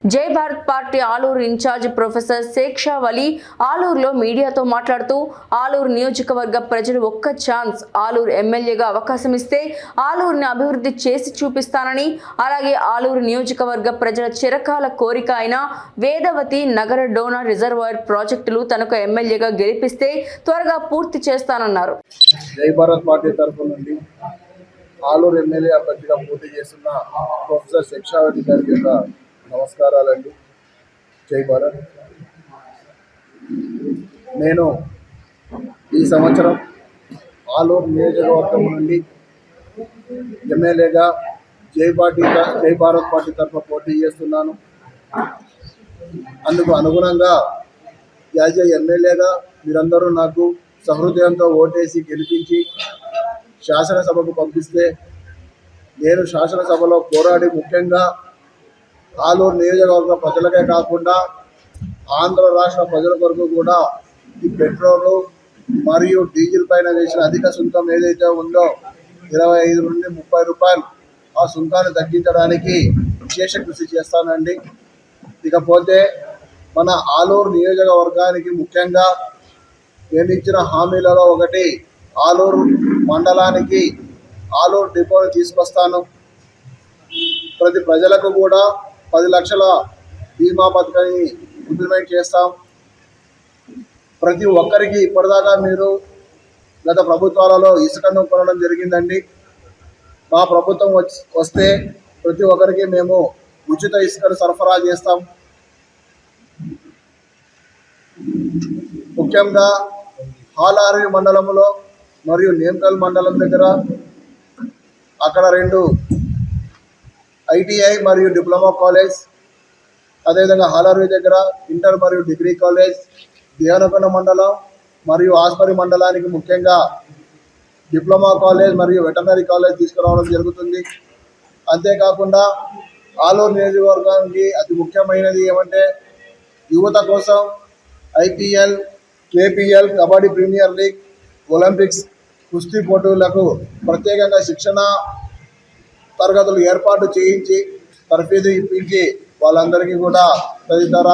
జై Bharat party Aluru incharge professor Sheksha Vali ఆలూరులో మీడియాతో మాట్లాడుతూ ఆలూరు నియోజకవర్గ ప్రజలు ఒక్క ఛాన్స్ ఆలూరు ఎమ్మెల్యేగా అవకాశం ఇస్తే ఆలూరుని అభివృద్ధి చేసి చూపిస్తానని, అలాగే ఆలూరు నియోజకవర్గ ప్రజల చిరకాల కోరిక అయిన వేదవతి నగర డోనా రిజర్వాయర్ ప్రాజెక్టులు తనకు ఎమ్మెల్యేగా గెలిపిస్తే త్వరగా పూర్తి చేస్తానన్నారు. జై భారత్ పార్టీ తరఫు నుండి ఆలూరు ఎమ్మెల్యే అభ్యర్థిగా పోటీ చేస్తున్న ప్రొఫెసర్ శేక్షా వలి గారికి నమస్కారాలండి. జై భారత్. నేను ఈ సంవత్సరం ఆలూరు నియోజకవర్గం నుండి ఎమ్మెల్యేగా జై భారత్ పార్టీ తరఫున పోటీ చేస్తున్నాను. అందుకు అనుగుణంగా యాజ్ ఎమ్మెల్యేగా మీరందరూ నాకు సహృదయంతో ఓటేసి గెలిపించి శాసనసభకు పంపిస్తే నేను శాసనసభలో పోరాడి ముఖ్యంగా ఆలూరు నియోజకవర్గ ప్రజలకే కాకుండా ఆంధ్ర రాష్ట్ర ప్రజల కొరకు కూడా ఈ పెట్రోలు మరియు డీజిల్ పైన వేసిన అధిక సుంకం ఏదైతే ఉందో 25 నుండి 30 రూపాయలు ఆ సుంకాన్ని తగ్గించడానికి విశేష కృషి చేస్తానండి. ఇకపోతే మన ఆలూరు నియోజకవర్గానికి ముఖ్యంగా నేను ఇచ్చిన హామీలలో ఒకటి ఆలూరు మండలానికి ఆలూరు డిపోని తీసుకొస్తాను. ప్రతి ప్రజలకు కూడా 10 లక్షల బీమా పథకాన్ని ఇంప్లిమెంట్ చేస్తాం. ప్రతి ఒక్కరికి ఇప్పటిదాకా మీరు గత ప్రభుత్వాలలో ఇసుకను కొనడం జరిగిందండి. మా ప్రభుత్వం వస్తే ప్రతి ఒక్కరికి మేము ఉచిత ఇసుకను సరఫరా చేస్తాం. ముఖ్యంగా హాలారి మండలంలో మరియు నేమ్కల్ మండలం దగ్గర అక్కడ 2 ఐటీఐ మరియు డిప్లొమా కాలేజ్, అదేవిధంగా హాలారి దగ్గర ఇంటర్ మరియు డిగ్రీ కాలేజ్, దేవనకొండ మండలం మరియు ఆస్పరి మండలానికి ముఖ్యంగా డిప్లొమా కాలేజ్ మరియు వెటర్నరీ కాలేజ్ తీసుకురావడం జరుగుతుంది. అంతేకాకుండా ఆలూరు నియోజకవర్గానికి అతి ముఖ్యమైనది ఏమంటే యువత కోసం IPL, KPL, Kabaddi premier league, Olympics, కుస్తీ పోటీలకు ప్రత్యేకంగా శిక్షణ తరగతులు ఏర్పాటు చేయించి తర్ఫీదు ఇప్పించి వాళ్ళందరికీ కూడా తదితర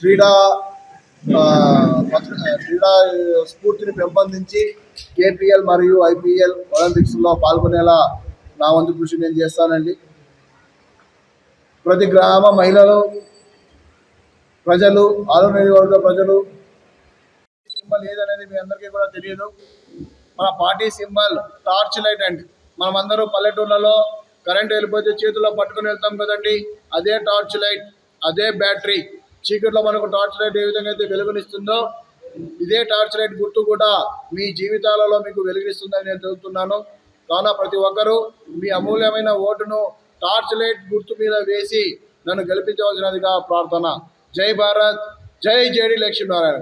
క్రీడా స్ఫూర్తిని పెంపొందించి కేపీఎల్ మరియు ఐపీఎల్ ఒలింపిక్స్లో పాల్గొనేలా నా వంతు కృషి నేను చేస్తానండి. ప్రతి గ్రామ మహిళలు, ప్రజలు, ఆలూరు నియోజకవర్గ ప్రజలు సింబల్ ఏదనేది మీ అందరికీ కూడా తెలియదు. మన పార్టీ సింబల్ టార్చ్ లైట్ అండి. మనమందరూ పల్లెటూళ్ళలో కరెంటు వెళ్ళిపోతే చేతుల్లో పట్టుకుని వెళ్తాం కదండి, అదే టార్చ్ లైట్, అదే బ్యాటరీ. చీకట్లో మనకు టార్చ్ లైట్ ఏ విధంగా అయితే వెలుగునిస్తుందో ఇదే టార్చ్ లైట్ గుర్తు కూడా మీ జీవితాలలో మీకు వెలుగునిస్తుందని నేను చెబుతున్నాను. కావున ప్రతి ఒక్కరూ మీ అమూల్యమైన ఓటును టార్చ్ లైట్ గుర్తు మీద వేసి నన్ను గెలిపించవలసినదిగా ప్రార్థన. జై భారత్. జై జేడి లక్ష్మీనారాయణ.